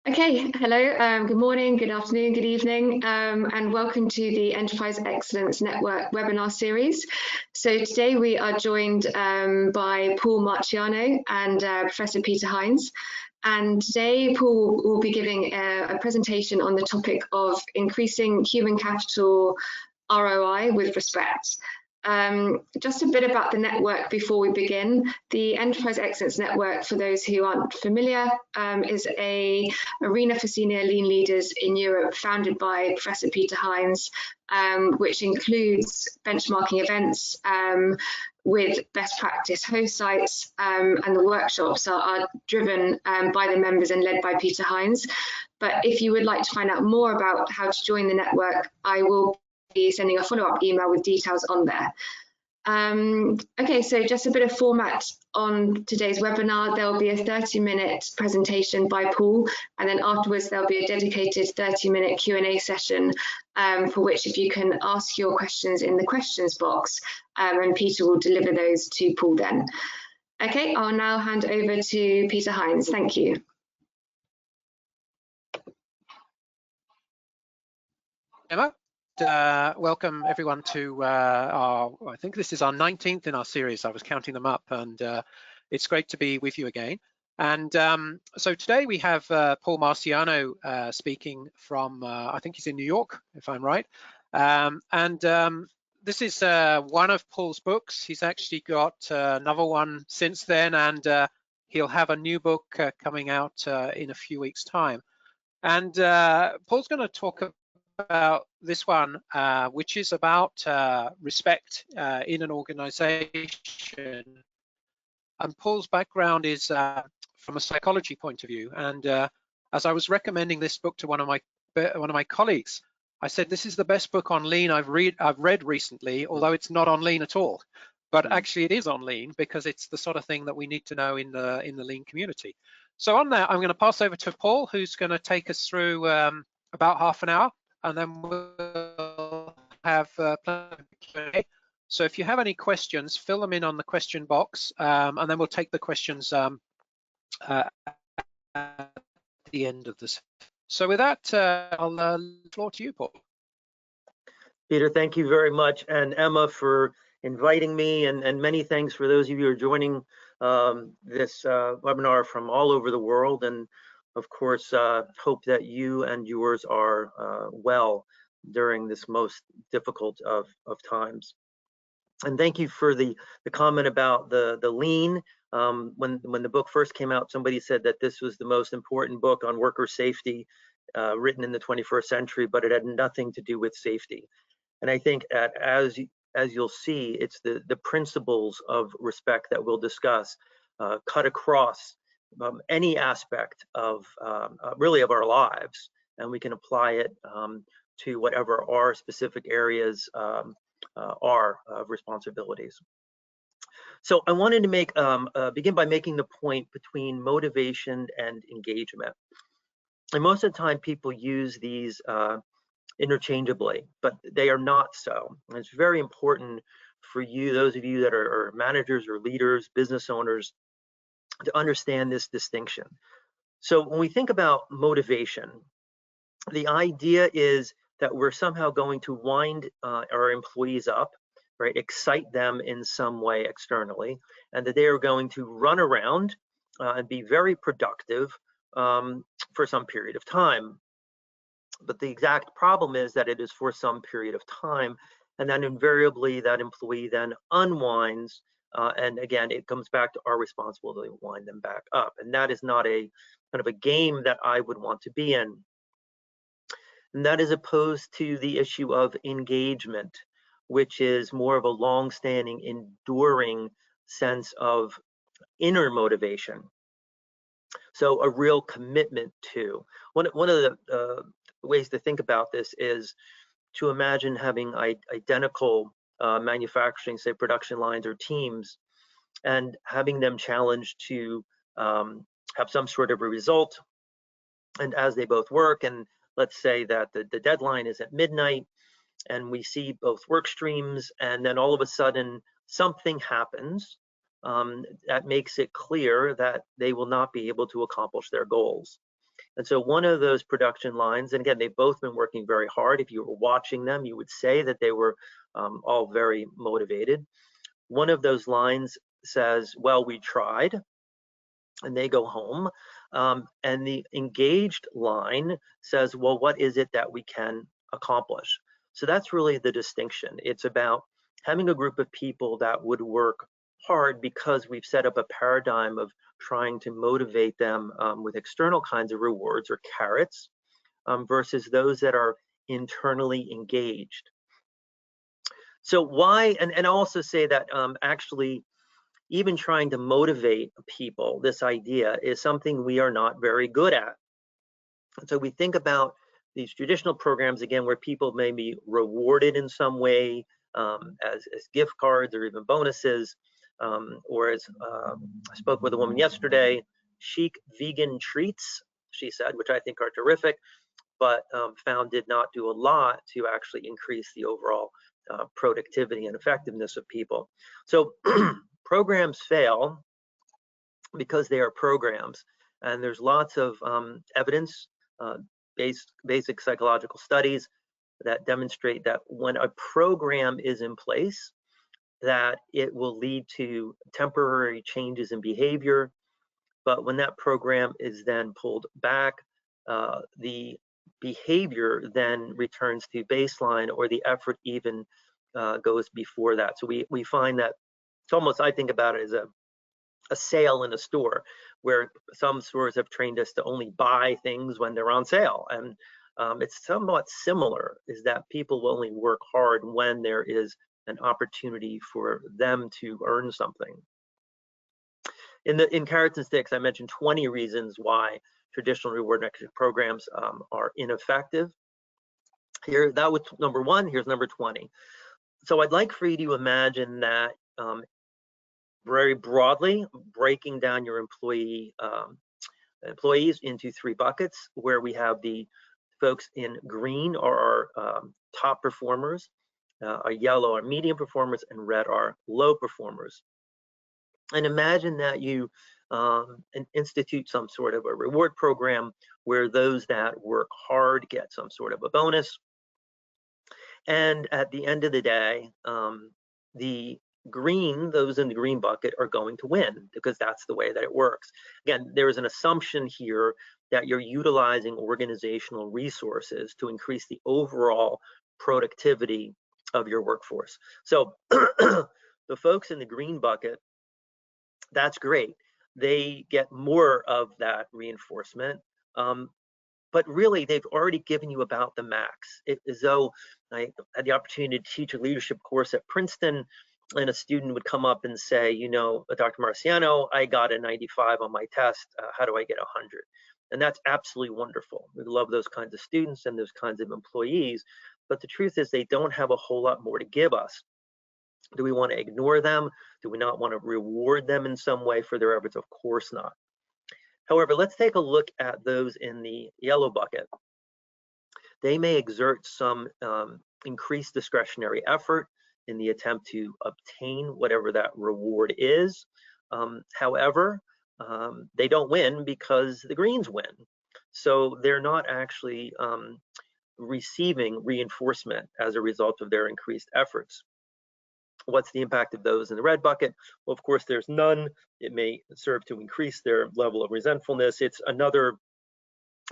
Okay, hello, good morning, good afternoon, good evening, and welcome to the Enterprise Excellence Network webinar series. So today we are joined by Paul Marciano and Professor Peter Hines. And today Paul will be giving a presentation on the topic of increasing human capital ROI with respect. Just a bit about the network before we begin. The Enterprise Excellence Network, for those who aren't familiar, is an arena for senior lean leaders in Europe founded by Professor Peter Hines, which includes benchmarking events with best practice host sites, and the workshops are driven by the members and led by Peter Hines. But if you would like to find out more about how to join the network, I will be sending a follow-up email with details on there. Okay, so just a bit of format on today's webinar. There will be a 30-minute presentation by Paul, and then afterwards there'll be a dedicated 30-minute Q&A session for which if you can ask your questions in the questions box, and Peter will deliver those to Paul then. Okay, I'll now hand over to Peter Hines. Thank you. Emma. Welcome everyone to I think this is our 19th in our series. I was counting them up, and it's great to be with you again. And so today we have Paul Marciano speaking from, I think he's in New York, if I'm right. This is one of Paul's books. He's actually got another one since then, and he'll have a new book coming out in a few weeks' time. And Paul's going to talk about this one, which is about respect in an organization. And Paul's background is from a psychology point of view. And as I was recommending this book to one of my colleagues, I said, this is the best book on lean I've read recently, although it's not on lean at all. But actually it is on lean, because it's the sort of thing that we need to know in the lean community. So on that, I'm going to pass over to Paul, who's going to take us through about half an hour. And then we'll have plenty of Q&A. So if you have any questions, fill them in on the question box, and then we'll take the questions at the end of this. So with that, I'll leave the floor to you, Paul. Peter, thank you very much, and Emma for inviting me, and many thanks for those of you who are joining this webinar from all over the world. And of course, hope that you and yours are well during this most difficult of times. And thank you for the comment about the lean. When the book first came out, somebody said that this was the most important book on worker safety written in the 21st century, but it had nothing to do with safety. And I think as you'll see, it's the principles of respect that we'll discuss cut across any aspect of really of our lives, and we can apply it to whatever our specific areas are of responsibilities. So I wanted to make begin by making the point between motivation and engagement. And most of the time people use these interchangeably, but they are not so. And it's very important for you, those of you that are managers or leaders, business owners, to understand this distinction. So when we think about motivation, the idea is that we're somehow going to wind our employees up, right? Excite them in some way externally, and that they are going to run around and be very productive for some period of time. But the exact problem is that it is for some period of time, and then invariably that employee then unwinds. And again, it comes back to our responsibility to wind them back up. And that is not a kind of a game that I would want to be in. And that is opposed to the issue of engagement, which is more of a long-standing, enduring sense of inner motivation. So a real commitment to. One of the ways to think about this is to imagine having identical manufacturing, say production lines or teams, and having them challenged to have some sort of a result. And as they both work, and let's say that the deadline is at midnight, and we see both work streams, and then all of a sudden something happens that makes it clear that they will not be able to accomplish their goals. And so one of those production lines, and again, they've both been working very hard. If you were watching them, you would say that they were all very motivated. One of those lines says, well, we tried, and they go home. And the engaged line says, well, what is it that we can accomplish? So that's really the distinction. It's about having a group of people that would work hard because we've set up a paradigm of trying to motivate them with external kinds of rewards or carrots versus those that are internally engaged. So why, and I'll also say that actually, even trying to motivate people, this idea is something we are not very good at. And so we think about these traditional programs, again, where people may be rewarded in some way as gift cards or even bonuses, or as I spoke with a woman yesterday, chic vegan treats, she said, which I think are terrific, but found did not do a lot to actually increase the overall productivity and effectiveness of people. So programs fail because they are programs, and there's lots of evidence, basic psychological studies that demonstrate that when a program is in place, that it will lead to temporary changes in behavior, but when that program is then pulled back, the behavior then returns to baseline, or the effort even goes before that. So we find that it's almost, I think about it as a sale in a store, where some stores have trained us to only buy things when they're on sale. And it's somewhat similar, is that people will only work hard when there is an opportunity for them to earn something. In Carrots and Sticks, I mentioned 20 reasons why traditional reward mechanism programs are ineffective. Here, that was number 1, here's number 20. So I'd like for you to imagine that very broadly, breaking down your employees into 3 buckets, where we have the folks in green are our top performers, are yellow are medium performers, and red are low performers. And imagine that you institute some sort of a reward program where those that work hard get some sort of a bonus. And at the end of the day, those in the green bucket are going to win, because that's the way that it works. Again, there is an assumption here that you're utilizing organizational resources to increase the overall productivity of your workforce. So the folks in the green bucket, that's great. They get more of that reinforcement. But really, they've already given you about the max. It's as though I had the opportunity to teach a leadership course at Princeton, and a student would come up and say, you know, Dr. Marciano, I got a 95 on my test. How do I get 100? And that's absolutely wonderful. We love those kinds of students and those kinds of employees. But the truth is, they don't have a whole lot more to give us. Do we want to ignore them? Do we not want to reward them in some way for their efforts? Of course not. However, let's take a look at those in the yellow bucket. They may exert some increased discretionary effort in the attempt to obtain whatever that reward is. However, they don't win because the greens win. So they're not actually receiving reinforcement as a result of their increased efforts. What's the impact of those in the red bucket? Well, of course, there's none. It may serve to increase their level of resentfulness. It's another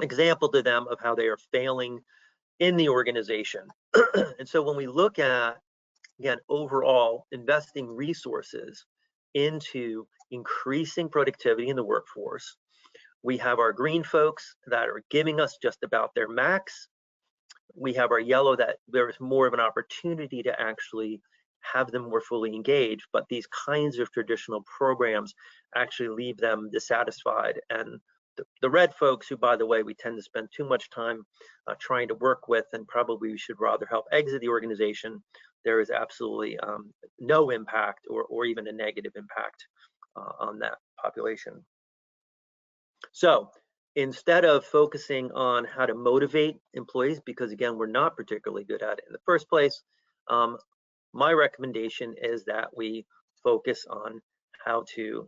example to them of how they are failing in the organization. And so when we look at, again, overall investing resources into increasing productivity in the workforce, we have our green folks that are giving us just about their max. We have our yellow that there's more of an opportunity to actually have them more fully engaged, but these kinds of traditional programs actually leave them dissatisfied. And the red folks, who, by the way, we tend to spend too much time trying to work with, and probably we should rather help exit the organization, there is absolutely no impact or even a negative impact on that population. So instead of focusing on how to motivate employees, because again, we're not particularly good at it in the first place, my recommendation is that we focus on how to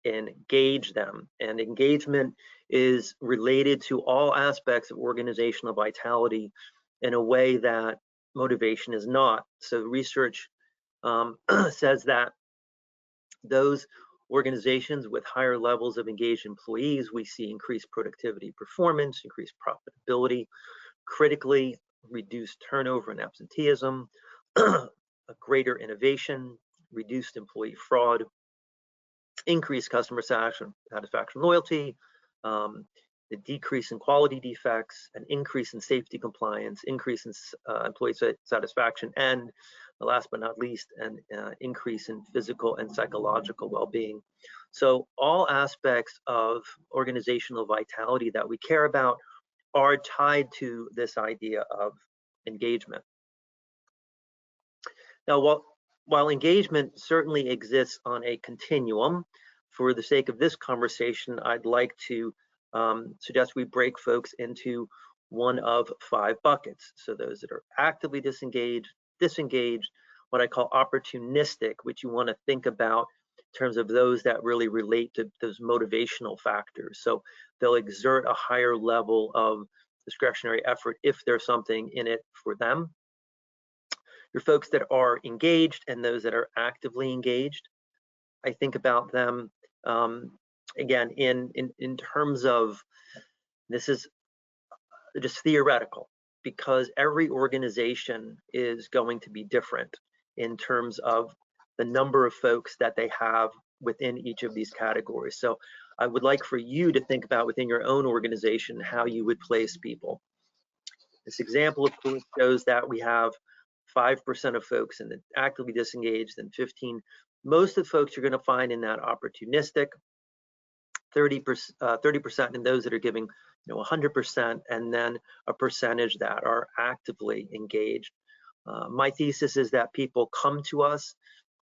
engage them. And engagement is related to all aspects of organizational vitality in a way that motivation is not. So research says that those organizations with higher levels of engaged employees, we see increased productivity, performance, increased profitability, critically reduced turnover and absenteeism, a greater innovation, reduced employee fraud, increased customer satisfaction, loyalty, the decrease in quality defects, an increase in safety compliance, increase in employee satisfaction, and last but not least, an increase in physical and psychological well-being. So all aspects of organizational vitality that we care about are tied to this idea of engagement. Now, while engagement certainly exists on a continuum, for the sake of this conversation, I'd like to suggest we break folks into one of 5 buckets. So those that are actively disengaged, what I call opportunistic, which you want to think about in terms of those that really relate to those motivational factors. So they'll exert a higher level of discretionary effort if there's something in it for them. Your folks that are engaged and those that are actively engaged, I think about them again in terms of, this is just theoretical, because every organization is going to be different in terms of the number of folks that they have within each of these categories. So I would like for you to think about within your own organization how you would place people. This example, of course, shows that we have 5% of folks in the actively disengaged and 15. Most of the folks you're going to find in that opportunistic, 30% in those that are giving 100%, and then a percentage that are actively engaged. My thesis is that people come to us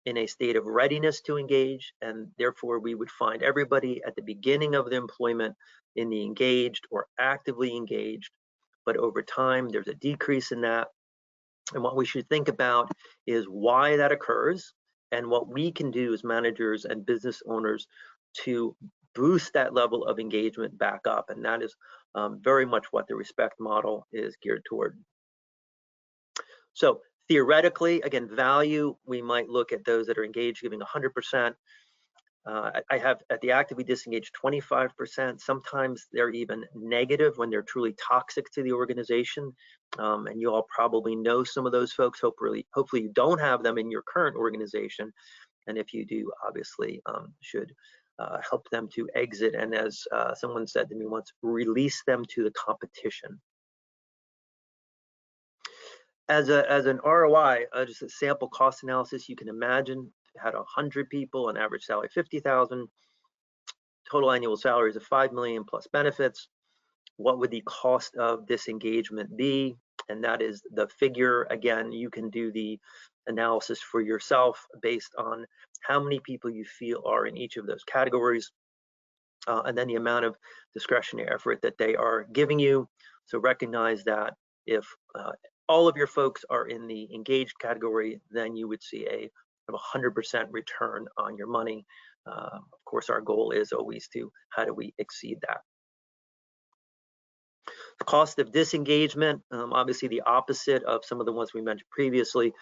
in a state of readiness to engage, and therefore we would find everybody at the beginning of the employment in the engaged or actively engaged, but over time there's a decrease in that. And what we should think about is why that occurs and what we can do as managers and business owners to boost that level of engagement back up. And that is very much what the respect model is geared toward. So theoretically, again, value, we might look at those that are engaged giving 100%. I have at the actively disengaged 25%. Sometimes they're even negative when they're truly toxic to the organization. And you all probably know some of those folks. Hopefully you don't have them in your current organization. And if you do, obviously should help them to exit. And as someone said to me once, release them to the competition. As an ROI, just a sample cost analysis, you can imagine had 100 people, an average salary 50,000, total annual salaries of 5 million plus benefits. What would the cost of disengagement be? And that is the figure. Again, you can do the analysis for yourself based on how many people you feel are in each of those categories, and then the amount of discretionary effort that they are giving you. So recognize that if all of your folks are in the engaged category, then you would see a 100% return on your money. Of course, our goal is always to how do we exceed that. The cost of disengagement, obviously the opposite of some of the ones we mentioned previously.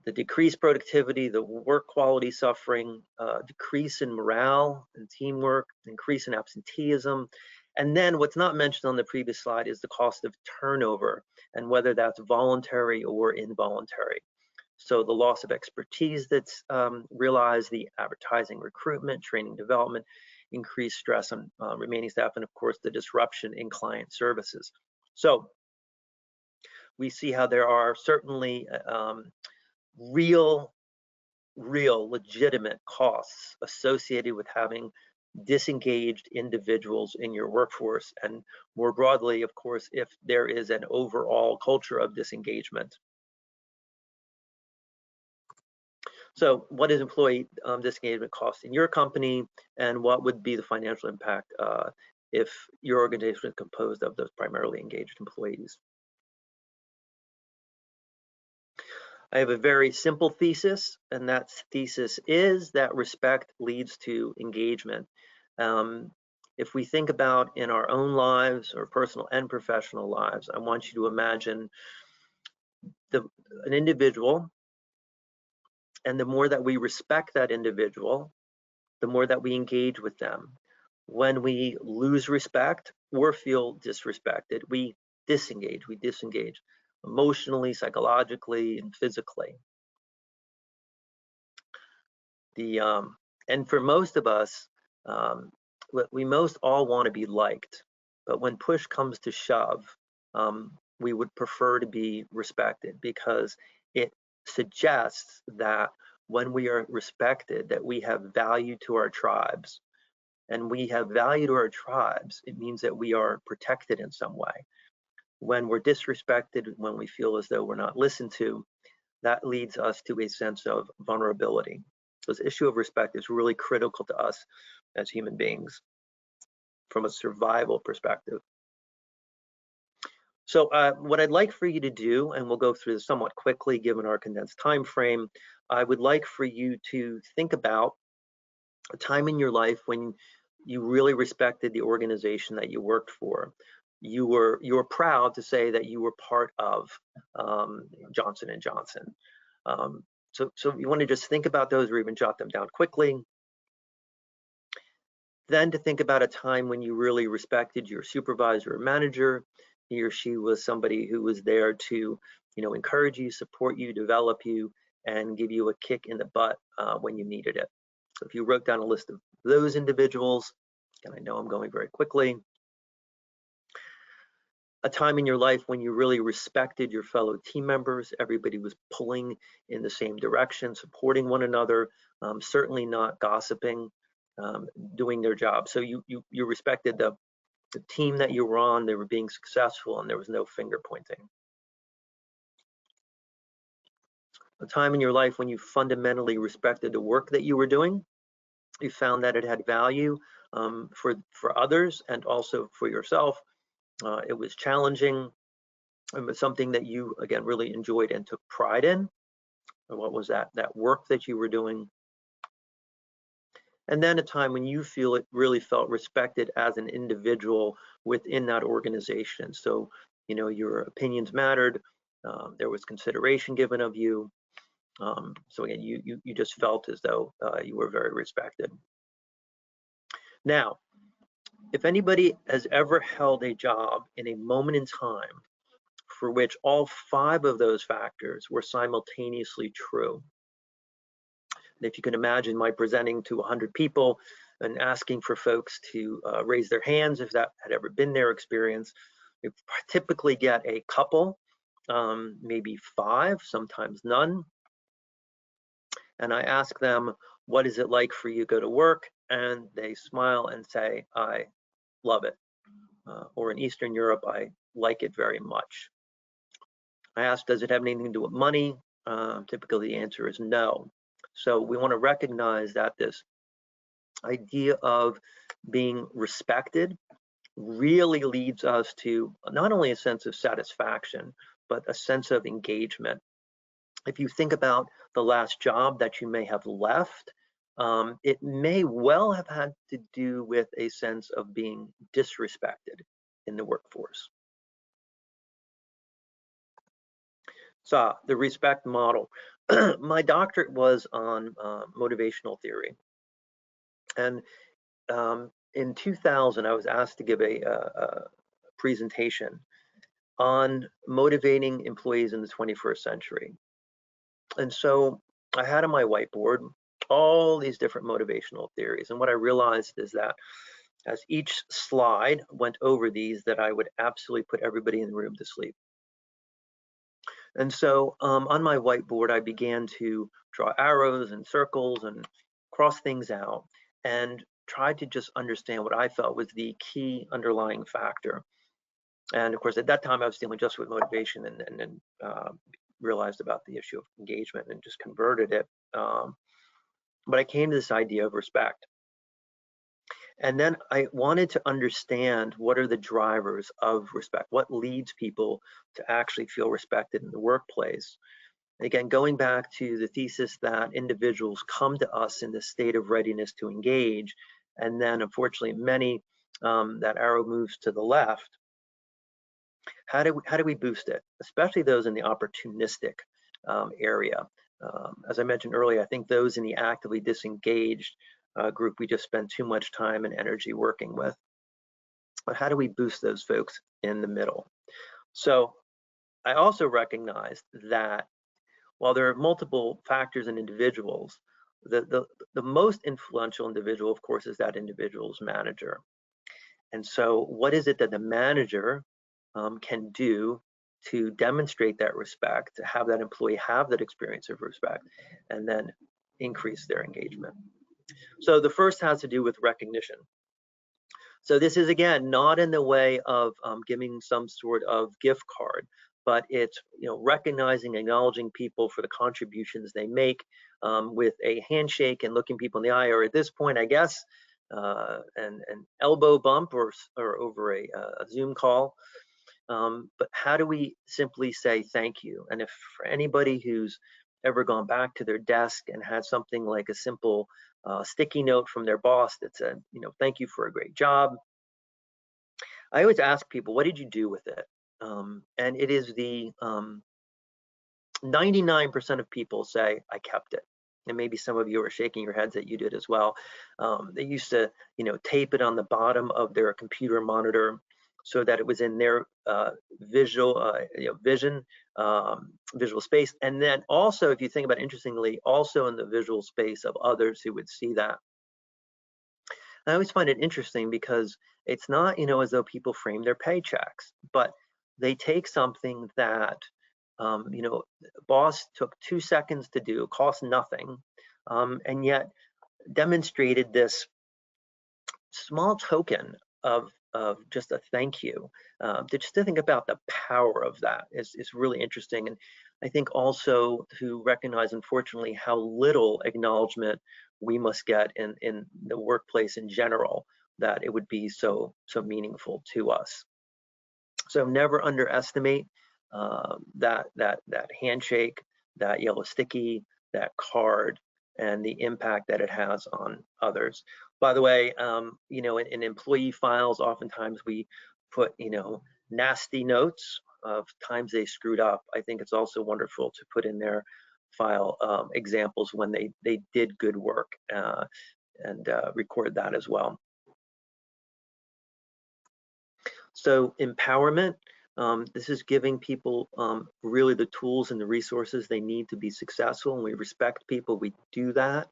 The decreased productivity, the work quality suffering, decrease in morale and teamwork, increase in absenteeism. And then what's not mentioned on the previous slide is the cost of turnover, and whether that's voluntary or involuntary. So the loss of expertise that's realized, the advertising, recruitment, training, development, increased stress on remaining staff, and of course the disruption in client services. So we see how there are certainly real legitimate costs associated with having disengaged individuals in your workforce, and more broadly, of course, if there is an overall culture of disengagement. So what is employee disengagement cost in your company, and what would be the financial impact if your organization is composed of those primarily engaged employees? I have a very simple thesis, and that thesis is that respect leads to engagement. If we think about in our own lives, or personal and professional lives, I want you to imagine an individual, and the more that we respect that individual, the more that we engage with them. When we lose respect or feel disrespected, we disengage. We disengage emotionally, psychologically, and physically. And for most of us, we most all want to be liked, but when push comes to shove, we would prefer to be respected, because it suggests that when we are respected, that we have value to our tribes. And we have value to our tribes, it means that we are protected in some way. When we're disrespected, when we feel as though we're not listened to, that leads us to a sense of vulnerability. So this issue of respect is really critical to us as human beings from a survival perspective. So what I'd like for you to do, and we'll go through this somewhat quickly given our condensed time frame, I would like for you to think about a time in your life when you really respected the organization that you worked for. You were proud to say that you were part of Johnson & Johnson. So you want to just think about those, or even jot them down quickly. Then to think about a time when you really respected your supervisor or manager. He or she was somebody who was there to, encourage you, support you, develop you, and give you a kick in the butt when you needed it. So if you wrote down a list of those individuals, and I know I'm going very quickly, a time in your life when you really respected your fellow team members, everybody was pulling in the same direction, supporting one another, certainly not gossiping, doing their job. So you respected the team that you were on, they were being successful, and there was no finger pointing. A time in your life when you fundamentally respected the work that you were doing, you found that it had value for others and also for yourself. It was challenging, and was something that you, again, really enjoyed and took pride in. And what was that work that you were doing? And then a time when you really felt respected as an individual within that organization. So, your opinions mattered. There was consideration given of you. So again, you just felt as though you were very respected. Now, if anybody has ever held a job in a moment in time for which all 5 of those factors were simultaneously true, and if you can imagine my presenting to 100 people and asking for folks to raise their hands if that had ever been their experience, we typically get a couple, maybe 5, sometimes none. And I ask them, what is it like for you to go to work? And they smile and say, I love it. Or in Eastern Europe, I like it very much. I ask, does it have anything to do with money? Typically the answer is no. So we want to recognize that this idea of being respected really leads us to not only a sense of satisfaction, but a sense of engagement. If you think about the last job that you may have left, it may well have had to do with a sense of being disrespected in the workforce. So the respect model. My doctorate was on motivational theory. And in 2000, I was asked to give a presentation on motivating employees in the 21st century. And so I had on my whiteboard all these different motivational theories. And what I realized is that as each slide went over these, that I would absolutely put everybody in the room to sleep. And so on my whiteboard, I began to draw arrows and circles and cross things out and tried to just understand what I felt was the key underlying factor. And of course, at that time, I was dealing just with motivation, and then realized about the issue of engagement and just converted it. But I came to this idea of respect. And then I wanted to understand what are the drivers of respect, what leads people to actually feel respected in the workplace. Again, going back to the thesis that individuals come to us in the state of readiness to engage, and then unfortunately many, that arrow moves to the left. How do we boost it, especially those in the opportunistic area? As I mentioned earlier, I think those in the actively disengaged group, we just spend too much time and energy working with. But how do we boost those folks in the middle? So I also recognize that while there are multiple factors in individuals, the most influential individual, of course, is that individual's manager. And so what is it that the manager can do to demonstrate that respect, to have that employee have that experience of respect, and then increase their engagement? So the first has to do with recognition. So this is, again, not in the way of giving some sort of gift card, but it's, recognizing, acknowledging people for the contributions they make with a handshake and looking people in the eye, or at this point, I guess, an elbow bump or over a Zoom call. But how do we simply say thank you? And if for anybody who's ever gone back to their desk and had something like a simple sticky note from their boss that said, thank you for a great job, I always ask people, what did you do with it? And it is the 99% of people say, I kept it. And maybe some of you are shaking your heads that you did as well. They used to, tape it on the bottom of their computer monitor so that it was in their visual space. And then also, if you think about it, interestingly, also in the visual space of others who would see that. I always find it interesting because it's not, as though people frame their paychecks, but they take something that, boss took 2 seconds to do, cost nothing, and yet demonstrated this small token of just a thank you. Just to think about the power of that is really interesting. And I think also to recognize, unfortunately, how little acknowledgement we must get in the workplace in general, that it would be so meaningful to us. So never underestimate that handshake, that yellow sticky, that card, and the impact that it has on others. By the way, in employee files, oftentimes we put, nasty notes of times they screwed up. I think it's also wonderful to put in their file examples when they did good work and record that as well. So empowerment, this is giving people really the tools and the resources they need to be successful, and we respect people, we do that.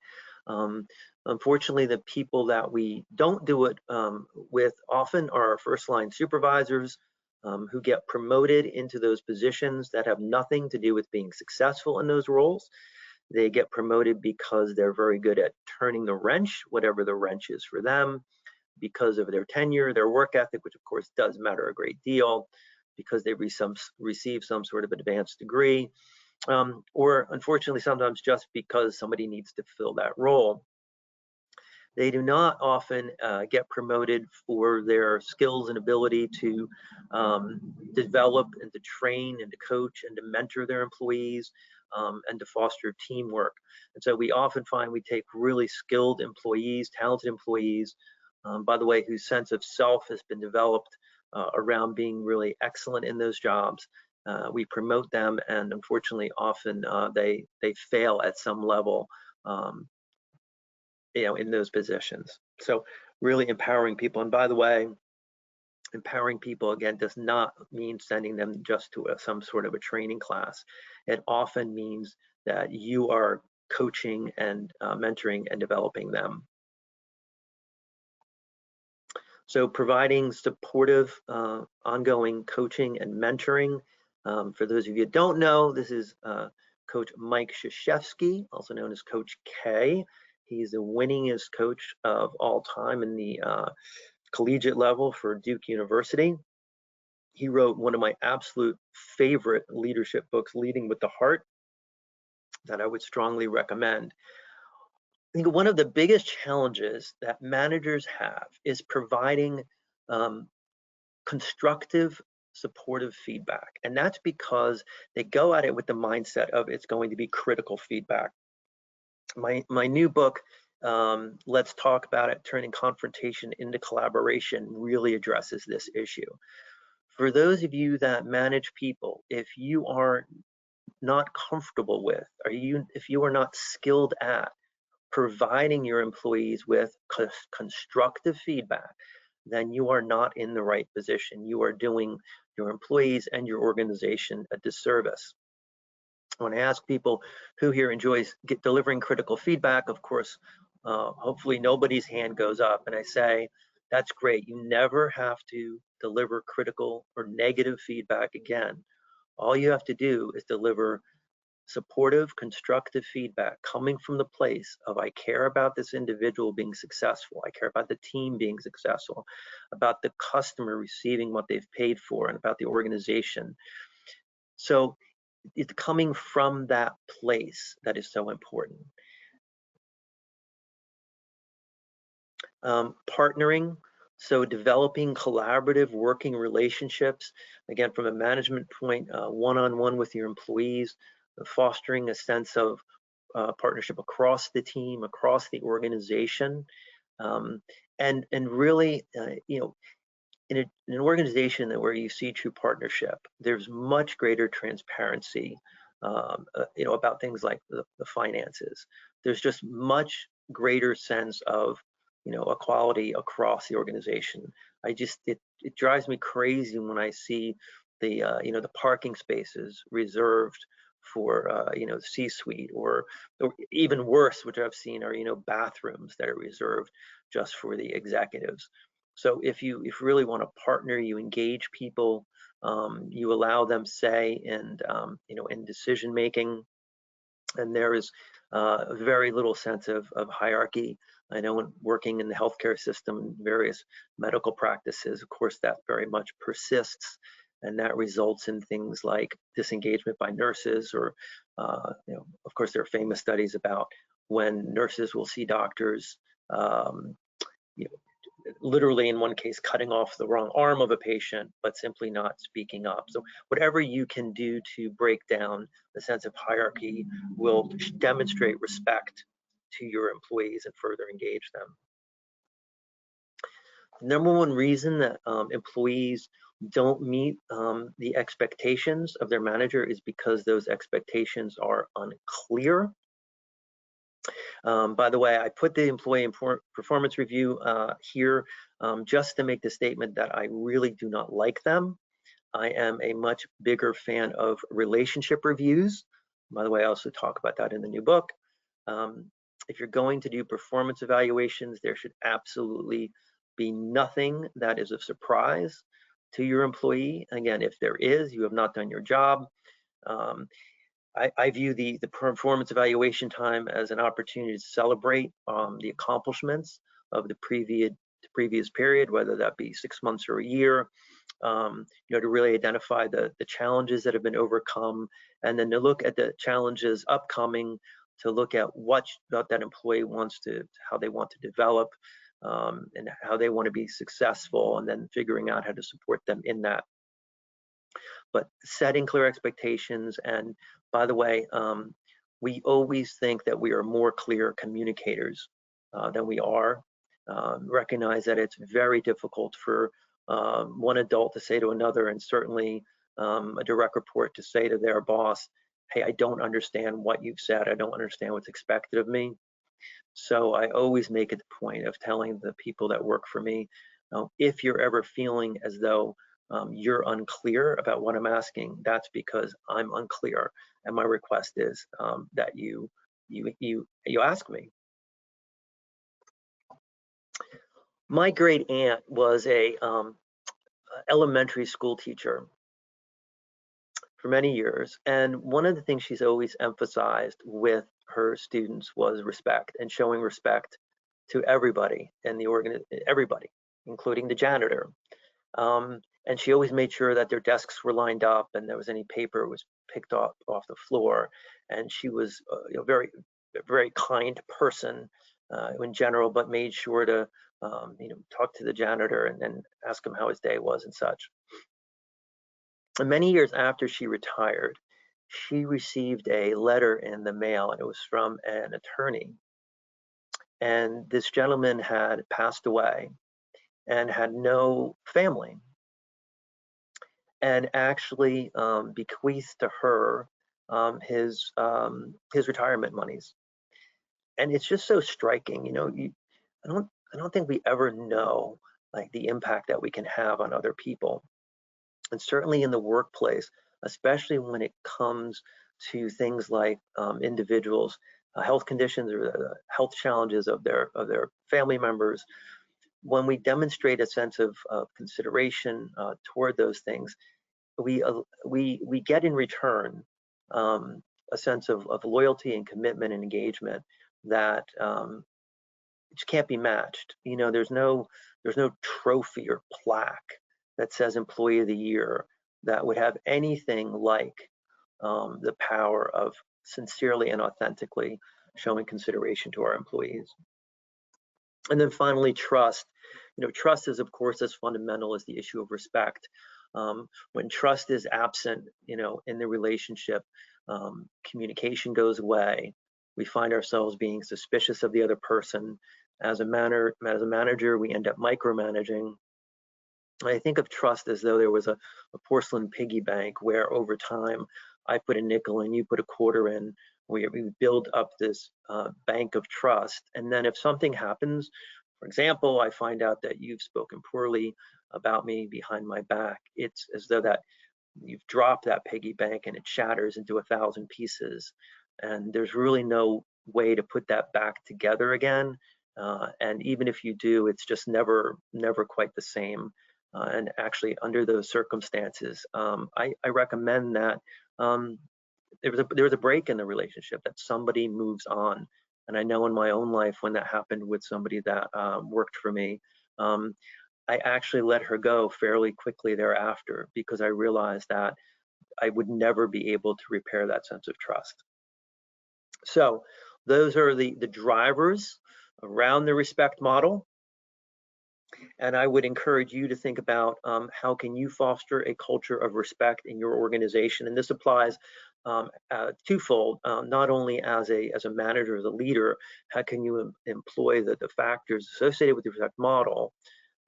Unfortunately, the people that we don't do it with often are our first line supervisors who get promoted into those positions that have nothing to do with being successful in those roles. They get promoted because they're very good at turning the wrench, whatever the wrench is for them, because of their tenure, their work ethic, which of course does matter a great deal, because they receive some sort of advanced degree, or unfortunately sometimes just because somebody needs to fill that role. They do not often get promoted for their skills and ability to develop and to train and to coach and to mentor their employees and to foster teamwork. And so we often find we take really skilled employees, talented employees, by the way, whose sense of self has been developed around being really excellent in those jobs. We promote them, and unfortunately often they fail at some level in those positions. So really empowering people. And by the way, empowering people, again, does not mean sending them just to some sort of a training class. It often means that you are coaching and mentoring and developing them. So providing supportive, ongoing coaching and mentoring. For those of you who don't know, this is Coach Mike Krzyzewski, also known as Coach K. He's the winningest coach of all time in the collegiate level for Duke University. He wrote one of my absolute favorite leadership books, Leading with the Heart, that I would strongly recommend. I think one of the biggest challenges that managers have is providing constructive supportive feedback. And that's because they go at it with the mindset of it's going to be critical feedback. My new book, Let's Talk About It, Turning Confrontation into Collaboration, really addresses this issue. For those of you that manage people, if you are not comfortable with, if you are not skilled at providing your employees with constructive feedback, then you are not in the right position. You are doing your employees and your organization a disservice. When I ask people who here enjoys delivering critical feedback, of course, hopefully nobody's hand goes up, and I say, that's great. You never have to deliver critical or negative feedback again. All you have to do is deliver supportive, constructive feedback coming from the place of I care about this individual being successful, I care about the team being successful, about the customer receiving what they've paid for, and about the organization. So it's coming from that place that is so important. Partnering, so developing collaborative working relationships, again, from a management point, one-on-one with your employees, fostering a sense of partnership across the team, across the organization, and really, you know, in an organization where you see true partnership, there's much greater transparency, you know, about things like the finances. There's just much greater sense of, you know, equality across the organization. It drives me crazy when I see the you know, the parking spaces reserved for you know, C-suite, or even worse, which I've seen are, you know, bathrooms that are reserved just for the executives. So if you really want to partner, you engage people, you allow them say and you know, in decision making, and there is very little sense of hierarchy. I know when working in the healthcare system, various medical practices, of course, that very much persists, and that results in things like disengagement by nurses, or you know, of course, there are famous studies about when nurses will see doctors, you know, literally in one case cutting off the wrong arm of a patient, but simply not speaking up. So whatever you can do to break down the sense of hierarchy will demonstrate respect to your employees and further engage them. The number one reason that employees don't meet the expectations of their manager is because those expectations are unclear. By the way, I put the employee performance review here just to make the statement that I really do not like them. I am a much bigger fan of relationship reviews. By the way, I also talk about that in the new book. If you're going to do performance evaluations, there should absolutely be nothing that is a surprise to your employee. Again, if there is, you have not done your job. I view the performance evaluation time as an opportunity to celebrate the accomplishments of the previous period, whether that be 6 months or a year, you know, to really identify the challenges that have been overcome, and then to look at the challenges upcoming, to look at what that employee wants to, how they want to develop, and how they want to be successful, and then figuring out how to support them in that. But setting clear expectations, and by the way, we always think that we are more clear communicators than we are. Recognize that it's very difficult for one adult to say to another, and certainly a direct report to say to their boss, hey, I don't understand what you've said. I don't understand what's expected of me. So I always make it the point of telling the people that work for me, if you're ever feeling as though you're unclear about what I'm asking, that's because I'm unclear, and my request is that you ask me. My great aunt was a elementary school teacher for many years, and one of the things she's always emphasized with her students was respect, and showing respect to everybody in the everybody, including the janitor. And she always made sure that their desks were lined up, and there was any paper was picked up off the floor. And she was a very kind person in general, but made sure to you know, talk to the janitor and ask him how his day was and such. And many years after she retired, she received a letter in the mail, and it was from an attorney. And this gentleman had passed away and had no family, and actually bequeathed to her his retirement monies. And it's just so striking, you know. I don't think we ever know like the impact that we can have on other people, and certainly in the workplace, especially when it comes to things like individuals' health conditions or the health challenges of their family members. When we demonstrate a sense of consideration toward those things, we get in return a sense of loyalty and commitment and engagement that just can't be matched. You know, there's no trophy or plaque that says Employee of the Year that would have anything like the power of sincerely and authentically showing consideration to our employees. And then finally, trust. You know, trust is, of course, as fundamental as the issue of respect. When trust is absent, you know, in the relationship, communication goes away. We find ourselves being suspicious of the other person. As a manager, we end up micromanaging. I think of trust as though there was a porcelain piggy bank where over time I put a nickel in, you put a quarter in. We build up this bank of trust. And then if something happens, for example, I find out that you've spoken poorly about me behind my back, it's as though that you've dropped that piggy bank and it shatters into 1,000 pieces. And there's really no way to put that back together again. And even if you do, it's just never quite the same. And actually, under those circumstances, I recommend that there was a break in the relationship, that somebody moves on. And I know in my own life when that happened with somebody that worked for me, I actually let her go fairly quickly thereafter, because I realized that I would never be able to repair that sense of trust. So those are the drivers around the respect model. And I would encourage you to think about how can you foster a culture of respect in your organization. And this applies twofold, not only as a manager, as a leader, how can you employ the factors associated with the respect model,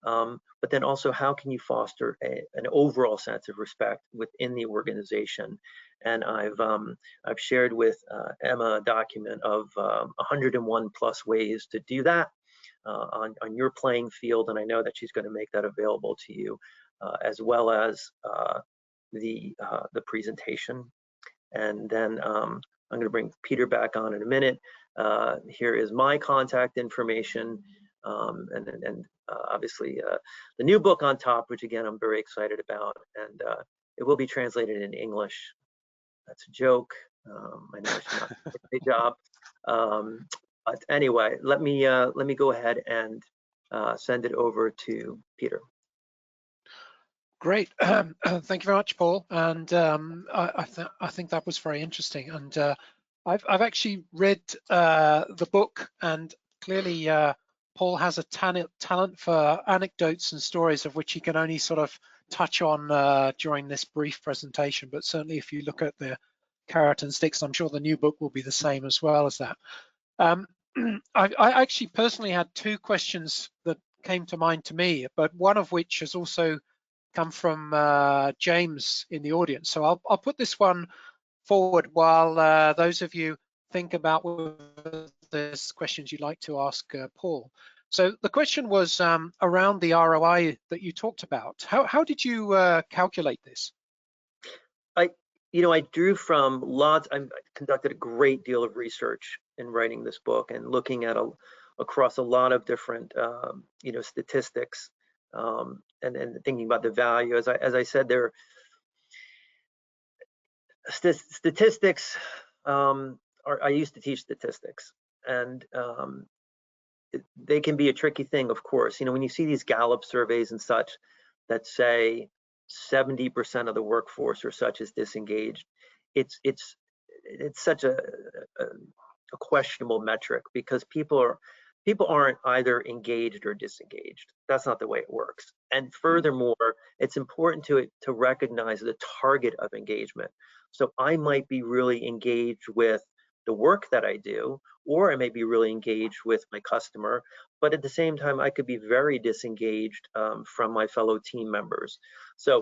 but then also how can you foster an overall sense of respect within the organization. And I've shared with Emma a document of 101 plus ways to do that on your playing field, and I know that she's going to make that available to you, as well as the presentation. And then I'm going to bring Peter back on in a minute. Here is my contact information, and obviously the new book on top, which again I'm very excited about, and it will be translated in English. That's a joke. I know it's not a great job. But anyway, let me go ahead and send it over to Peter. Great, thank you very much, Paul. And I think that was very interesting. And I've actually read the book, and clearly Paul has a talent for anecdotes and stories of which he can only sort of touch on during this brief presentation. But certainly, if you look at the carrot and sticks, I'm sure the new book will be the same as well as that. I actually personally had two questions that came to mind to me, but one of which has also come from James in the audience. So I'll put this one forward while those of you think about whether there's questions you'd like to ask Paul. So the question was around the ROI that you talked about. How did you calculate this? I drew from lots. I conducted a great deal of research in writing this book and looking at across a lot of different statistics, and thinking about the value. As I said, there statistics. I used to teach statistics, and they can be a tricky thing, of course. When you see these Gallup surveys and such that say 70% of the workforce or such is disengaged, it's such a questionable metric, because people people aren't either engaged or disengaged. That's not the way it works. And furthermore, it's important to recognize the target of engagement. So I might be really engaged with the work that I do, or I may be really engaged with my customer, but at the same time, I could be very disengaged from my fellow team members. So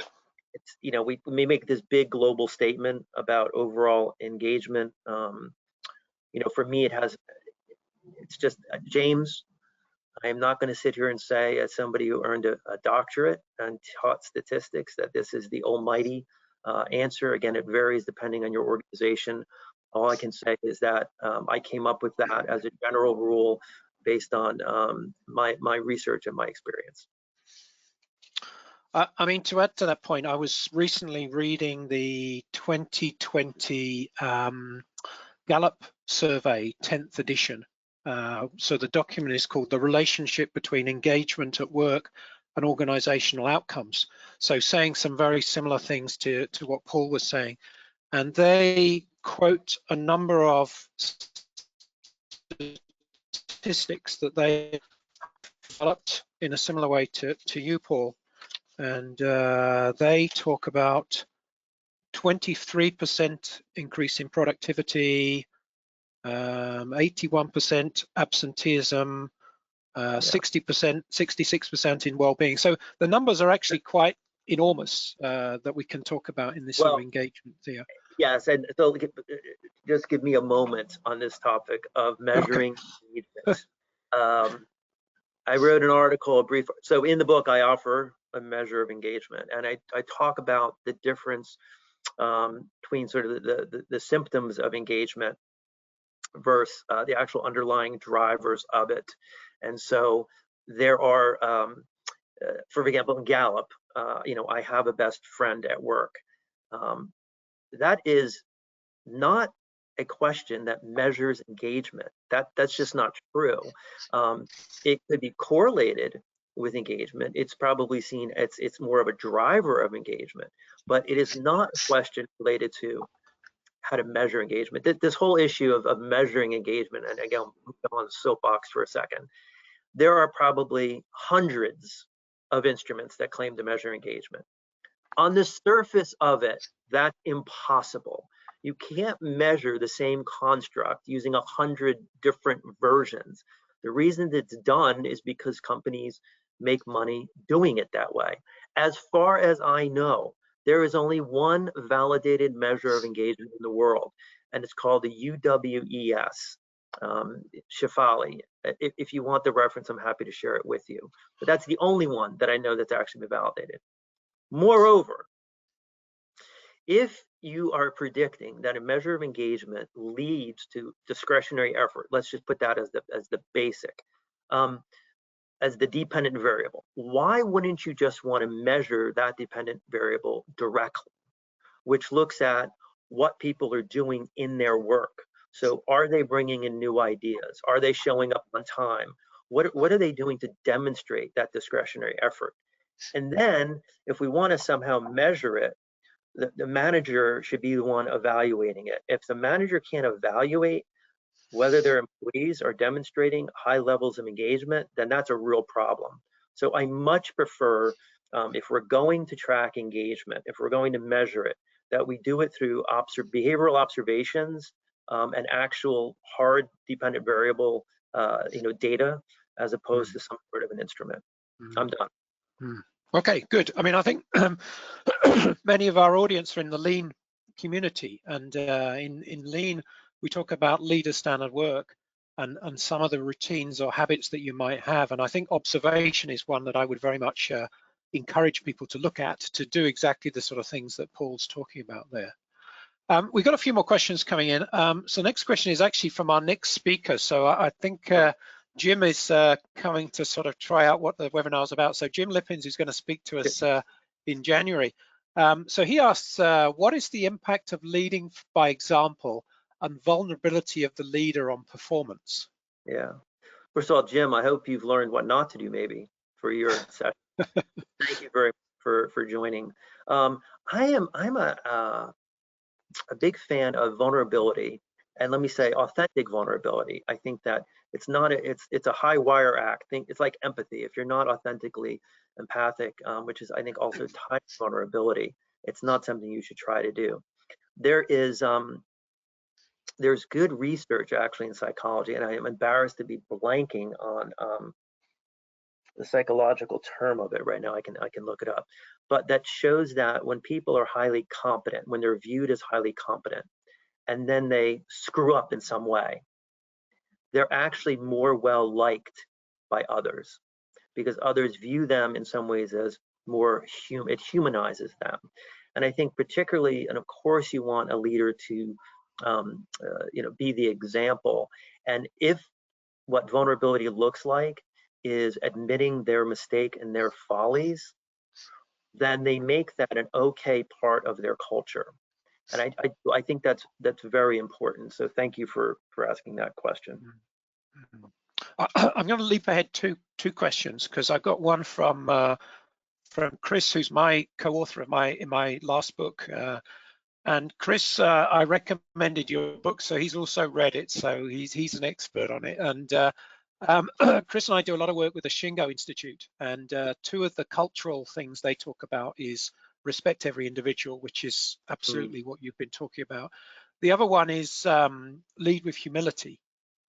it's, you know, we may make this big global statement about overall engagement. You know, for me, it's just James. I am not going to sit here and say, as somebody who earned a doctorate and taught statistics, that this is the almighty answer. Again, it varies depending on your organization. All I can say is that I came up with that as a general rule based on my research and my experience. I mean, to add to that point, I was recently reading the 2020 Gallup survey, 10th edition. So the document is called The Relationship Between Engagement at Work and Organizational Outcomes. So saying some very similar things to what Paul was saying. And they quote a number of statistics that they developed in a similar way to you, Paul. And they talk about 23% increase in productivity, 81% absenteeism, 60%, 66% in well-being. So the numbers are actually quite enormous that we can talk about in this sort of engagement here. Yes, and so just give me a moment on this topic of measuring engagement. I wrote an article, so in the book I offer a measure of engagement, and I talk about the difference between sort of the symptoms of engagement versus the actual underlying drivers of it. And so there are, for example, in Gallup, you know, I have a best friend at work. That is not a question that measures engagement. That's just not true. It could be correlated with engagement. It's probably seen, it's more of a driver of engagement, but it is not a question related to how to measure engagement. This whole issue of measuring engagement, and again, I'm on the soapbox for a second. There are probably hundreds of instruments that claim to measure engagement. On the surface of it, that's impossible. You can't measure the same construct using 100 different versions. The reason it's done is because companies make money doing it that way. As far as I know, there is only one validated measure of engagement in the world, and it's called the UWES, Shefali. If you want the reference, I'm happy to share it with you. But that's the only one that I know that's actually been validated. Moreover, if you are predicting that a measure of engagement leads to discretionary effort, let's just put that as the basic, as the dependent variable, why wouldn't you just want to measure that dependent variable directly, which looks at what people are doing in their work? So are they bringing in new ideas? Are they showing up on time? What are they doing to demonstrate that discretionary effort? And then if we want to somehow measure it, the manager should be the one evaluating it. If the manager can't evaluate whether their employees are demonstrating high levels of engagement, then that's a real problem. So I much prefer, if we're going to track engagement, if we're going to measure it, that we do it through behavioral observations and actual hard dependent variable data, as opposed to some sort of an instrument. I'm done. Okay, good. I mean, I think many of our audience are in the lean community, and in lean, we talk about leader standard work and some of the routines or habits that you might have. And I think observation is one that I would very much encourage people to look at, to do exactly the sort of things that Paul's talking about there. We've got a few more questions coming in. So next question is actually from our next speaker. So I think Jim is coming to sort of try out what the webinar is about. So Jim Lippins is going to speak to us in January. So he asks, what is the impact of leading by example and vulnerability of the leader on performance? Yeah. First of all, Jim, I hope you've learned what not to do maybe for your session. Thank you very much for joining. I'm a big fan of vulnerability, and let me say authentic vulnerability. I think that it's not it's a high wire act. It's like empathy. If you're not authentically empathic, which is I think also tied to vulnerability, it's not something you should try to do. There's good research actually in psychology, and I am embarrassed to be blanking on the psychological term of it right now. I can look it up, but that shows that when people are highly competent, when they're viewed as highly competent, and then they screw up in some way, they're actually more well liked by others because others view them in some ways as more it humanizes them. And I think particularly, and of course you want a leader to be the example. And if what vulnerability looks like is admitting their mistake and their follies, then they make that an okay part of their culture. And I think that's very important. So thank you for asking that question. I'm going to leap ahead two questions because I've got one from Chris, who's my co-author of my last book. And Chris, I recommended your book, so he's also read it, so he's an expert on it. And Chris and I do a lot of work with the Shingo Institute, and two of the cultural things they talk about is respect every individual, which is absolutely what you've been talking about. The other one is lead with humility.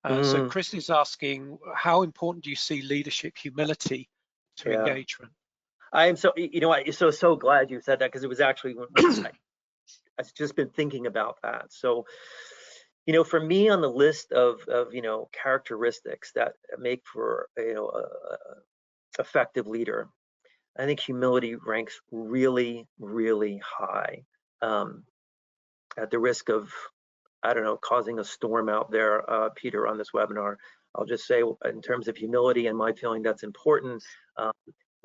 So Chris is asking, how important do you see leadership humility to engagement? I am so, so glad you said that, because it was actually when I've just been thinking about that. So, for me, on the list of characteristics that make for a effective leader, I think humility ranks really, really high. At the risk of, I don't know, causing a storm out there, Peter, on this webinar, I'll just say, in terms of humility and my feeling that's important,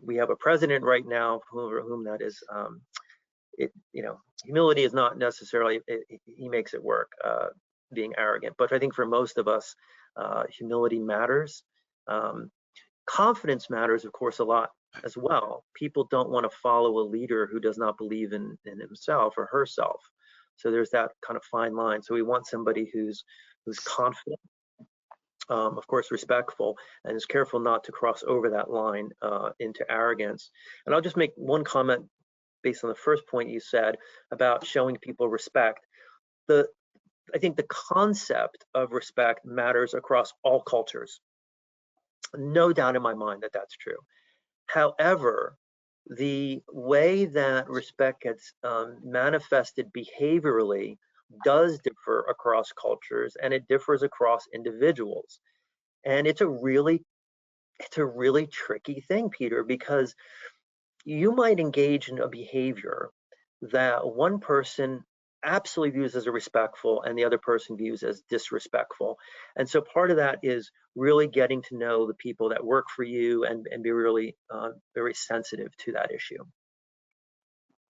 we have a president right now whom that is, humility is not necessarily, he makes it work, being arrogant. But I think for most of us, humility matters. Confidence matters, of course, a lot as well. People don't want to follow a leader who does not believe in himself or herself. So there's that kind of fine line. So we want somebody who's confident, of course, respectful, and is careful not to cross over that line into arrogance. And I'll just make one comment based on the first point you said about showing people respect. I think the concept of respect matters across all cultures. No doubt in my mind that that's true. However, the way that respect gets manifested behaviorally does differ across cultures, and it differs across individuals. And it's a really tricky thing, Peter, because you might engage in a behavior that one person absolutely views as a respectful and the other person views as disrespectful. And so part of that is really getting to know the people that work for you and be really very sensitive to that issue.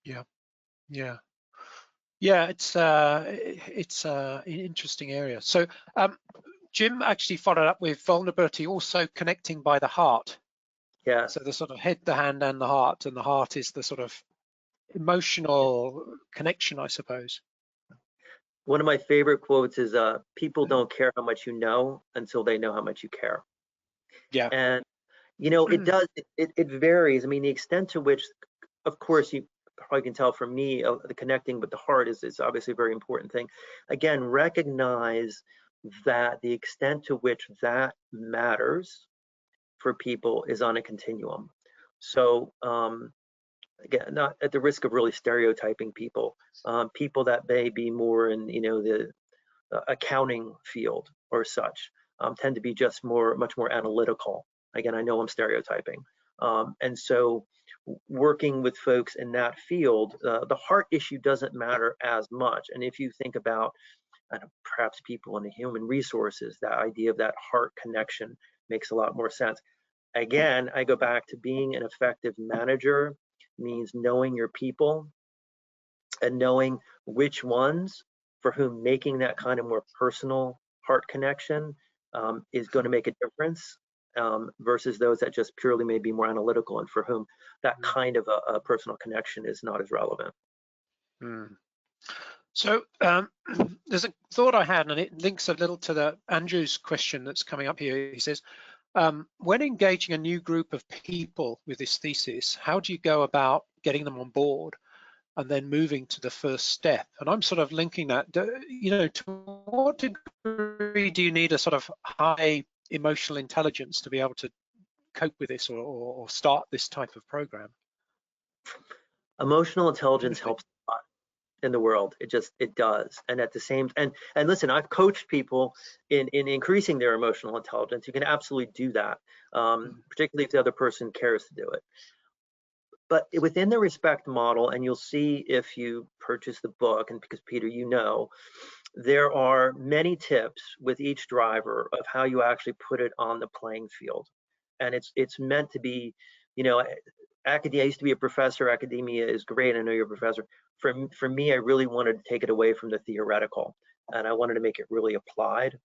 Yeah. It's an interesting area. So Jim actually followed up with vulnerability also connecting by the heart. Yeah. So the sort of head, the hand, and the heart is the sort of emotional connection, I suppose. One of my favorite quotes is, people don't care how much you know until they know how much you care. Yeah. And, it varies. I mean, the extent to which, of course, you probably can tell from me, the connecting with the heart is obviously a very important thing. Again, recognize that the extent to which that matters for people is on a continuum. So, again, not at the risk of really stereotyping people, people that may be more in, the accounting field or such, tend to be just much more analytical. Again, I know I'm stereotyping. And so working with folks in that field, the heart issue doesn't matter as much. And if you think about perhaps people in the human resources, that idea of that heart connection makes a lot more sense. Again, I go back to being an effective manager means knowing your people and knowing which ones for whom making that kind of more personal heart connection is going to make a difference, versus those that just purely may be more analytical and for whom that kind of a personal connection is not as relevant. So there's a thought I had, and it links a little to Andrew's question that's coming up here. He says, when engaging a new group of people with this thesis, how do you go about getting them on board and then moving to the first step? And I'm sort of linking that, you know, to what degree do you need a sort of high emotional intelligence to be able to cope with this or start this type of program? Emotional intelligence helps a lot in the world. It does. And at the same, and listen, I've coached people in increasing their emotional intelligence. You can absolutely do that, particularly if the other person cares to do it. But within the respect model, and you'll see if you purchase the book, and because Peter, you know, there are many tips with each driver of how you actually put it on the playing field. And it's meant to be, you know, academia, I used to be a professor. Academia is great. I know you're a professor. For me, I really wanted to take it away from the theoretical, and I wanted to make it really applied.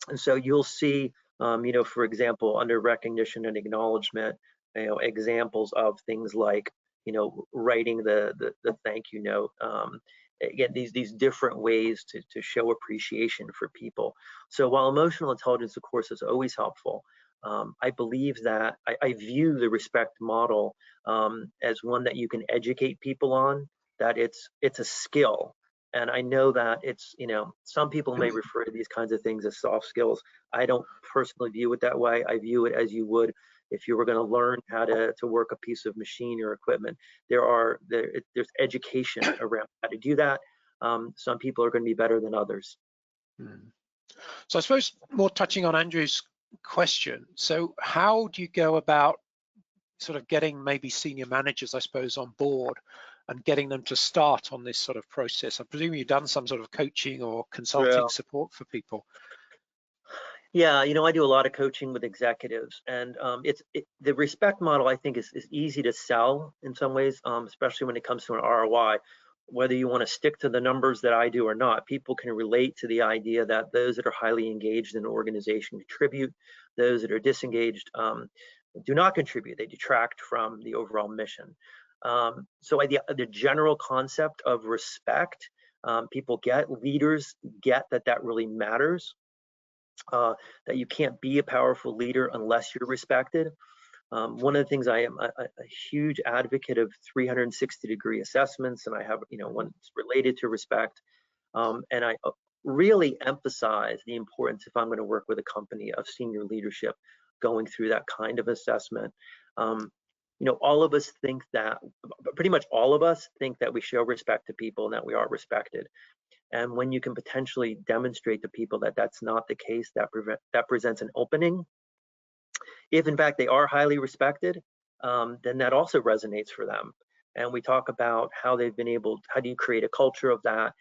And so you'll see, you know, for example, under recognition and acknowledgement, you know, examples of things like, you know, writing the thank you note. Again, these different ways to show appreciation for people. So while emotional intelligence, of course, is always helpful, I believe that I view the respect model as one that you can educate people on, that it's a skill. And I know that it's, you know, some people may refer to these kinds of things as soft skills. I don't personally view it that way. I view it as you would if you were going to learn how to work a piece of machine or equipment. There's education around how to do that. Some people are going to be better than others. So I suppose more touching on Andrew's question. So how do you go about sort of getting maybe senior managers, I suppose, on board and getting them to start on this sort of process? I presume you've done some sort of coaching or consulting support for people. Yeah, you know, I do a lot of coaching with executives, and the respect model, I think, is easy to sell in some ways, especially when it comes to an ROI. Whether you want to stick to the numbers that I do or not, people can relate to the idea that those that are highly engaged in an organization contribute, those that are disengaged do not contribute. They detract from the overall mission. So the general concept of respect, people get, leaders get that really matters. That you can't be a powerful leader unless you're respected. One of the things, I am a huge advocate of 360-degree assessments, and I have, you know, one related to respect. And I really emphasize the importance, if I'm going to work with a company, of senior leadership going through that kind of assessment. You know, all of us think that, pretty much all of us think that we show respect to people and that we are respected. And when you can potentially demonstrate to people that that's not the case, that presents an opening. If in fact they are highly respected, then that also resonates for them. And we talk about how they've been able, how do you create a culture of that?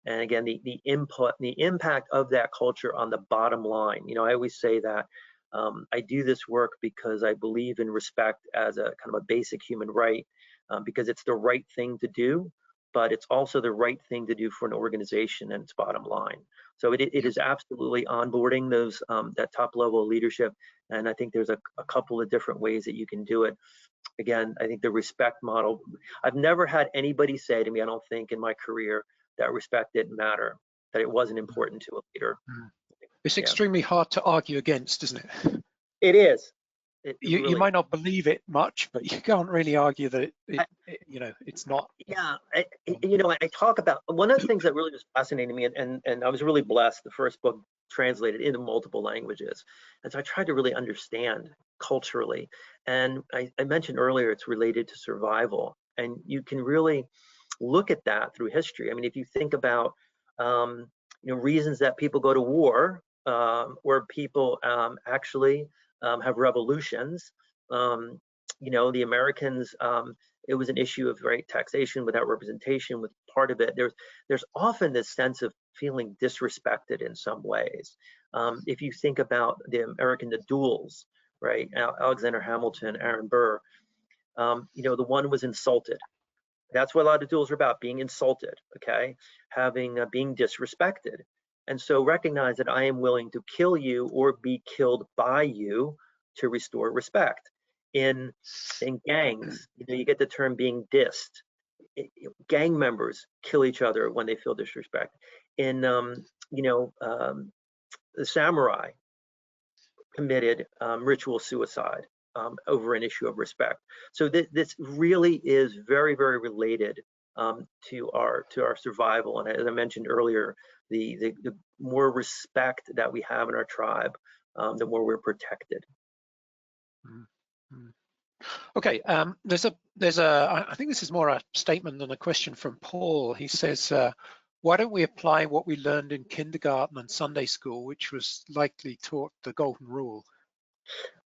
And again, the impact of that culture on the bottom line. You know, I always say that I do this work because I believe in respect as a kind of a basic human right, because it's the right thing to do, but it's also the right thing to do for an organization and its bottom line. So it is absolutely onboarding those that top level leadership, and I think there's a couple of different ways that you can do it. Again, I think the respect model, I've never had anybody say to me, I don't think in my career, that respect didn't matter, that it wasn't important to a leader. It's extremely hard to argue against, isn't it? It is. You might not believe it much, but you can't really argue that you know, it's not. Yeah, you know, I talk about, one of the things that really was fascinating me, and I was really blessed, the first book translated into multiple languages, and so I tried to really understand culturally. And I mentioned earlier, it's related to survival, and you can really look at that through history. I mean, if you think about you know, reasons that people go to war, where people actually have revolutions. You know, the Americans, it was an issue of taxation without representation. With part of it, there's often this sense of feeling disrespected in some ways. If you think about the duels, right? Alexander Hamilton, Aaron Burr, you know, the one was insulted. That's what a lot of duels are about, being insulted, okay? Being disrespected. And so recognize that I am willing to kill you or be killed by you to restore respect. In gangs, you know, you get the term being dissed. gang members kill each other when they feel disrespect. In the samurai committed ritual suicide over an issue of respect. So this really is very, very related to our survival. And as I mentioned earlier, the more respect that we have in our tribe, the more we're protected. Mm-hmm. Okay, there's a, I think this is more a statement than a question from Paul. He says, why don't we apply what we learned in kindergarten and Sunday school, which was likely taught the golden rule?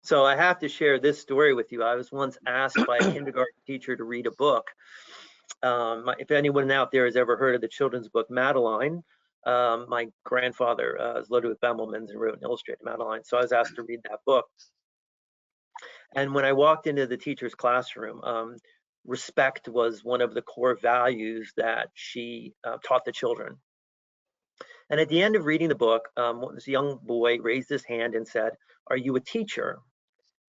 So I have to share this story with you. I was once asked by a kindergarten teacher to read a book. If anyone out there has ever heard of the children's book Madeline, my grandfather is loaded with Bemelmans and wrote and illustrated Madeline. So I was asked to read that book. And when I walked into the teacher's classroom, respect was one of the core values that she taught the children. And at the end of reading the book, this young boy raised his hand and said, "Are you a teacher?"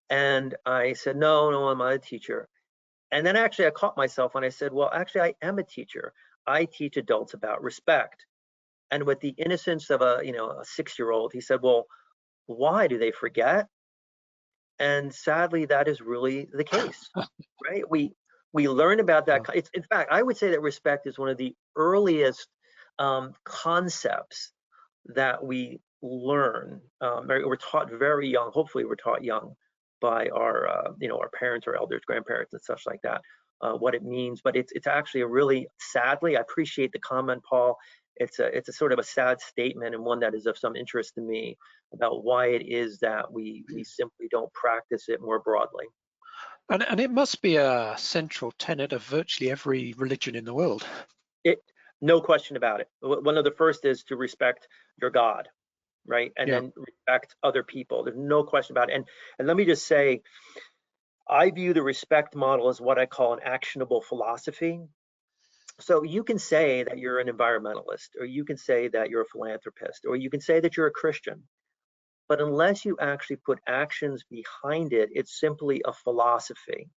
And I said, no, I'm not a teacher. And then actually I caught myself and I said, well, actually I am a teacher. I teach adults about respect. And with the innocence of a 6-year-old, he said, well, why do they forget? And sadly, that is really the case, right? We learn about that. It's, in fact, I would say that respect is one of the earliest concepts that we learn. We're taught very young. Hopefully, we're taught young by our our parents or elders, grandparents, and such like that, what it means. But it's actually a really, sadly, I appreciate the comment, Paul. It's a sort of a sad statement, and one that is of some interest to me about why it is that we simply don't practice it more broadly. And it must be a central tenet of virtually every religion in the world. No question about it. One of the first is to respect your God, right? And then respect other people. There's no question about it. And let me just say, I view the respect model as what I call an actionable philosophy. So you can say that you're an environmentalist, or you can say that you're a philanthropist, or you can say that you're a Christian. But unless you actually put actions behind it, it's simply a philosophy.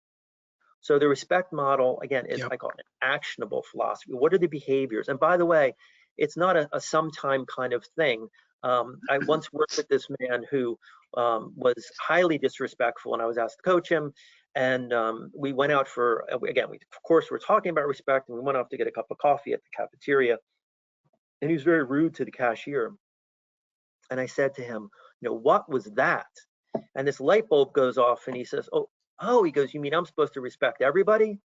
So the respect model, again, is I call it an actionable philosophy. What are the behaviors? And by the way, it's not a sometime kind of thing. I once worked with this man who was highly disrespectful, and I was asked to coach him. And we went out for, again, of course, we're talking about respect, and we went off to get a cup of coffee at the cafeteria. And he was very rude to the cashier. And I said to him, what was that? And this light bulb goes off, and he says, oh, he goes, you mean I'm supposed to respect everybody?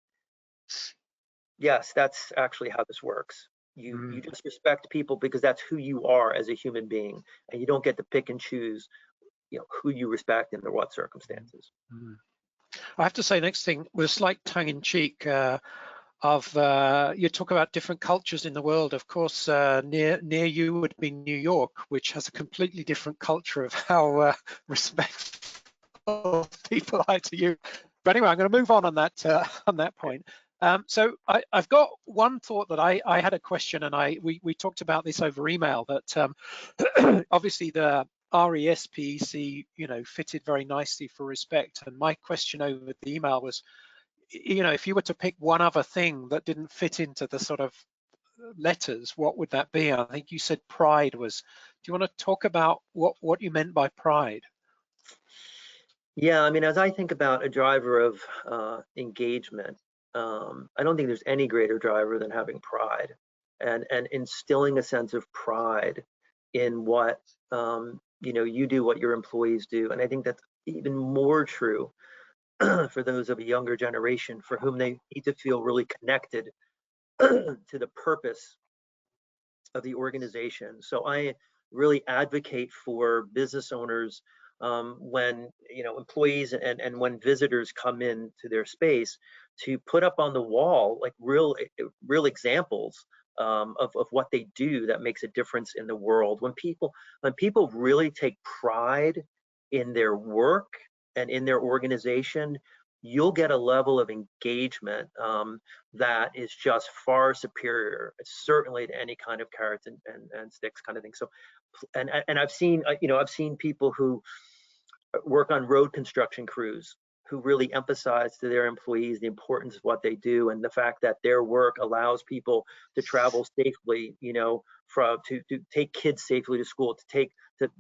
Yes, that's actually how this works. You just respect people because that's who you are as a human being, and you don't get to pick and choose, who you respect under what circumstances. I have to say, next thing, with a slight tongue-in-cheek, you talk about different cultures in the world. Of course, near you would be New York, which has a completely different culture of how respectful people are to you. But anyway, I'm going to move on that point. So I've got one thought that I had a question, and we talked about this over email, that obviously the RESPEC fitted very nicely for respect. And my question over the email was, if you were to pick one other thing that didn't fit into the sort of letters, what would that be? I think you said pride was. Do you want to talk about what you meant by pride? Yeah, I mean, as I think about a driver of engagement, I don't think there's any greater driver than having pride and instilling a sense of pride in what you do, what your employees do. And I think that's even more true for those of a younger generation, for whom they need to feel really connected to the purpose of the organization. So I really advocate for business owners, when employees and when visitors come into their space, to put up on the wall like real examples of what they do that makes a difference in the world. When people really take pride in their work and in their organization, you'll get a level of engagement that is just far superior, certainly to any kind of carrots and sticks kind of thing. So, and I've seen people who work on road construction crews, who really emphasize to their employees the importance of what they do and the fact that their work allows people to travel safely, you know, to take kids safely to school, to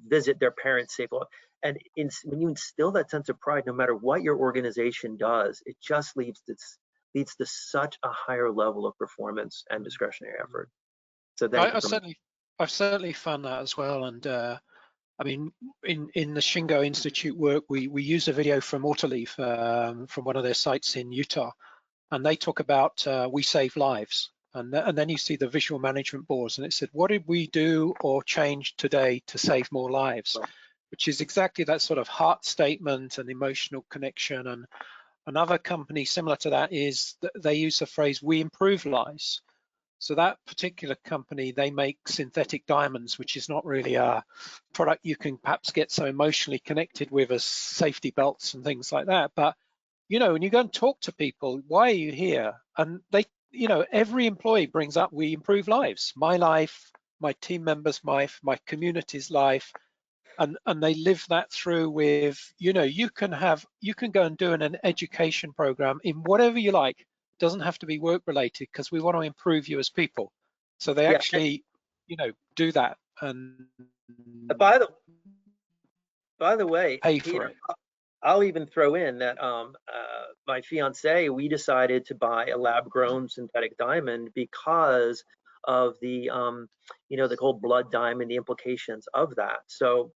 visit their parents safely. And when you instill that sense of pride, no matter what your organization does, it just leads to such a higher level of performance and discretionary effort. So thank you. I've certainly found that as well. And I mean, in the Shingo Institute work, we use a video from Autoleaf, from one of their sites in Utah, and they talk about we save lives. And then you see the visual management boards, and it said, what did we do or change today to save more lives? Right. Which is exactly that sort of heart statement and emotional connection. And another company similar to that is that they use the phrase, we improve lives. So that particular company, they make synthetic diamonds, which is not really a product you can perhaps get so emotionally connected with as safety belts and things like that. But, you know, when you go and talk to people, why are you here? And they, you know, every employee brings up, we improve lives, my life, my team members' life, my community's life. And they live that through with, you know, you can go and do an education program in whatever you like. It doesn't have to be work related, because we want to improve you as people. So they actually, you know, do that. And By the way, pay for Peter, it. I'll even throw in that my fiance, we decided to buy a lab-grown synthetic diamond because of the, you know, the cold blood diamond, the implications of that. So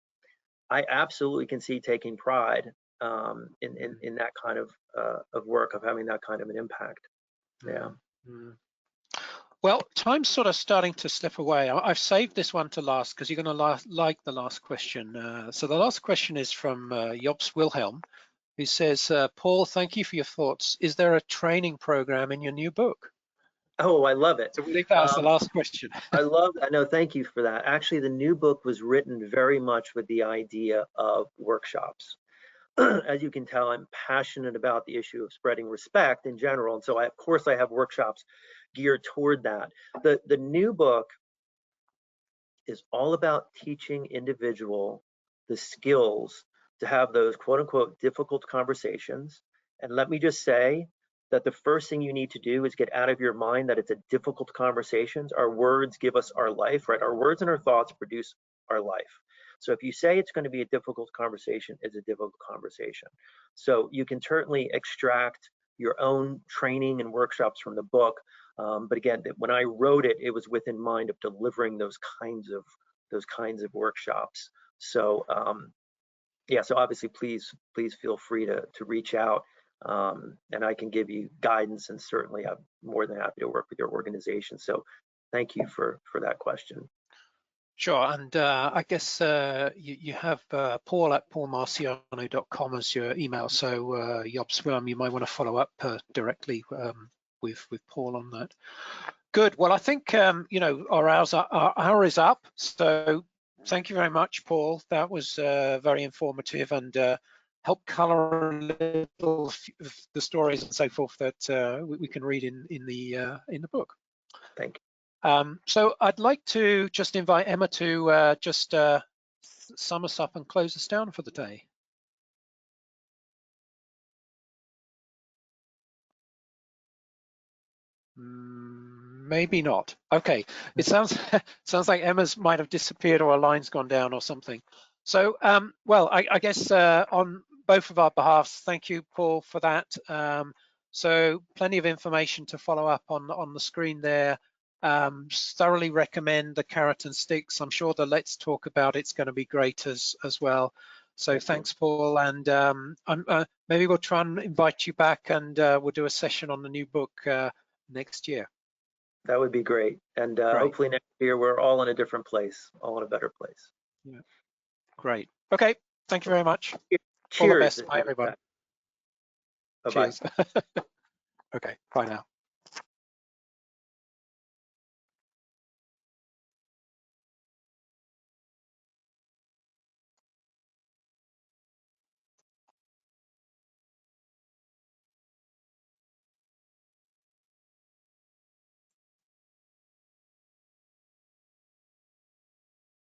I absolutely can see taking pride in that kind of work, of having that kind of an impact. Yeah. Mm-hmm. Well, time's sort of starting to slip away. I've saved this one to last because you're going to like the last question. So the last question is from Jobs Wilhelm, who says, Paul, thank you for your thoughts. Is there a training program in your new book? Oh, I love it. So we leave that as the last question. I know, thank you for that. Actually, the new book was written very much with the idea of workshops. As you can tell, I'm passionate about the issue of spreading respect in general. And so, of course, I have workshops geared toward that. The new book is all about teaching individual the skills to have those quote unquote difficult conversations. And let me just say that the first thing you need to do is get out of your mind that it's a difficult conversations. Our words give us our life, right? Our words and our thoughts produce our life. So if you say it's going to be a difficult conversation, it's a difficult conversation. So you can certainly extract your own training and workshops from the book. But again, when I wrote it, it was within mind of delivering those kinds of workshops. So yeah, so obviously, please feel free to reach out, and I can give you guidance, and certainly I'm more than happy to work with your organization. So thank you for that question. Sure, and I guess you have Paul at paulmarciano.com as your email. So Jobs, you might want to follow up directly with Paul on that. Good. Well, I think you know, our hour is up. So thank you very much, Paul. That was very informative and helped color a little the stories and so forth that we can read in the book. Thank you. So I'd like to just invite Emma to just sum us up and close us down for the day. Maybe not. Okay, it sounds like Emma's might have disappeared or a line's gone down or something. So, well, I guess on both of our behalves, thank you, Paul, for that. So plenty of information to follow up on the screen there. Thoroughly recommend the carrot and sticks. I'm sure the Let's Talk About It's going to be great as well. So thanks, Paul, and maybe we'll try and invite you back, and we'll do a session on the new book next year. That would be great. And hopefully next year we're all in a different place, all in a better place. Yeah. Great. Okay. Thank you very much. Cheers. All the best. Bye, everyone. Bye-bye. Cheers. Okay. Bye now.